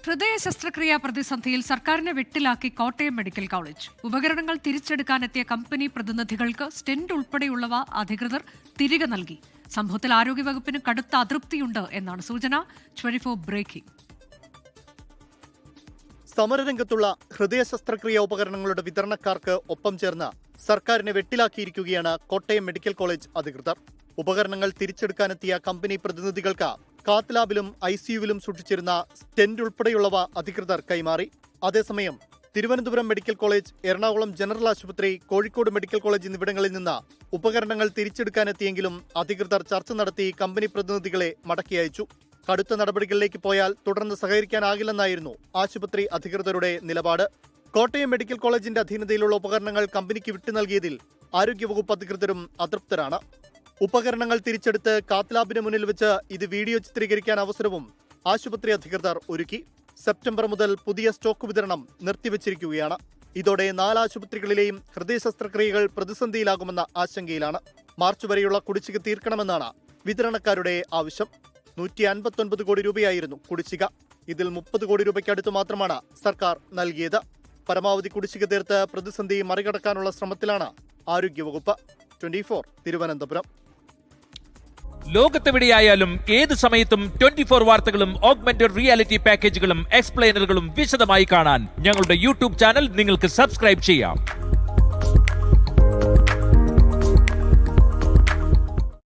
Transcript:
ഹൃദയ ശസ്ത്രക്രിയാ പ്രതിസന്ധിയിൽ സർക്കാരിനെ വെട്ടിലാക്കി കോട്ടയം മെഡിക്കൽ കോളേജ്. ഉപകരണങ്ങൾ തിരിച്ചെടുക്കാനെത്തിയ കമ്പനി പ്രതിനിധികൾക്ക് സ്റ്റെന്റ് ഉൾപ്പെടെയുള്ളവ അധികൃതർ തിരികെ നൽകി. സംഭവത്തിൽ ആരോഗ്യവകുപ്പിന് കടുത്ത അതൃപ്തിയുണ്ട് എന്നാണ് സൂചന. 24 ബ്രേക്കിംഗ്. സമരരംഗത്തുള്ള ഹൃദയ ശസ്ത്രക്രിയാ ഉപകരണങ്ങളുടെ വിതരണക്കാർക്ക് ഒപ്പം ചേർന്ന് സർക്കാരിനെ വെട്ടിലാക്കിയിരിക്കുകയാണ് കോട്ടയം മെഡിക്കൽ കോളേജ് അധികൃതർ. ഉപകരണങ്ങൾ തിരിച്ചെടുക്കാനെത്തിയ കമ്പനി പ്രതിനിധികൾക്ക് കാത്ത് ലാബിലും ICUവിലും സൂക്ഷിച്ചിരുന്ന സ്റ്റെന്റ് ഉൾപ്പെടെയുള്ളവ അധികൃതർ കൈമാറി. അതേസമയം Thiruvananthapuram medical college, Ernakulam general ആശുപത്രി, കോഴിക്കോട് മെഡിക്കൽ കോളേജ് എന്നിവിടങ്ങളിൽ നിന്ന് ഉപകരണങ്ങൾ തിരിച്ചെടുക്കാനെത്തിയെങ്കിലും അധികൃതർ ചർച്ച നടത്തി കമ്പനി പ്രതിനിധികളെ മടക്കി അയച്ചു. കടുത്ത നടപടികളിലേക്ക് പോയാൽ തുടർന്ന് സഹകരിക്കാനാകില്ലെന്നായിരുന്നു ആശുപത്രി അധികൃതരുടെ നിലപാട്. കോട്ടയം മെഡിക്കൽ കോളേജിന്റെ അധീനതയിലുള്ള ഉപകരണങ്ങൾ കമ്പനിക്ക് വിട്ടു നൽകിയതിൽ ആരോഗ്യവകുപ്പ് അധികൃതരും അതൃപ്തരാണ്. ഉപകരണങ്ങൾ തിരിച്ചെടുത്ത് കാത്ത് ലാബിന് മുന്നിൽ വെച്ച് ഇത് വീഡിയോ ചിത്രീകരിക്കാൻ അവസരവും ആശുപത്രി അധികൃതർ ഒരുക്കി. സെപ്റ്റംബർ മുതൽ പുതിയ സ്റ്റോക്ക് വിതരണം നിർത്തിവച്ചിരിക്കുകയാണ്. ഇതോടെ 4 ആശുപത്രികളിലെയും ഹൃദയ ശസ്ത്രക്രിയകൾ പ്രതിസന്ധിയിലാകുമെന്ന ആശങ്കയിലാണ്. മാർച്ച് വരെയുള്ള കുടിശ്ശിക തീർക്കണമെന്നാണ് വിതരണക്കാരുടെ ആവശ്യം. 159 കോടി രൂപയായിരുന്നു കുടിശ്ശിക. ഇതിൽ 30 കോടി രൂപയ്ക്കടുത്ത് മാത്രമാണ് സർക്കാർ നൽകിയത്. പരമാവധി കുടിശ്ശിക തീർത്ത് പ്രതിസന്ധി മറികടക്കാനുള്ള ശ്രമത്തിലാണ് ആരോഗ്യവകുപ്പ്. 24 തിരുവനന്തപുരം. ലോകത്തെവിടെയായാലും ഏത് സമയത്തും 24 വാർത്തകളും ഓഗ്മെന്റഡ് റിയാലിറ്റി പാക്കേജുകളും എക്സ്പ്ലെയിനറുകളും വിശദമായി കാണാൻ ഞങ്ങളുടെ യൂട്യൂബ് ചാനൽ നിങ്ങൾക്ക് സബ്സ്ക്രൈബ് ചെയ്യാം.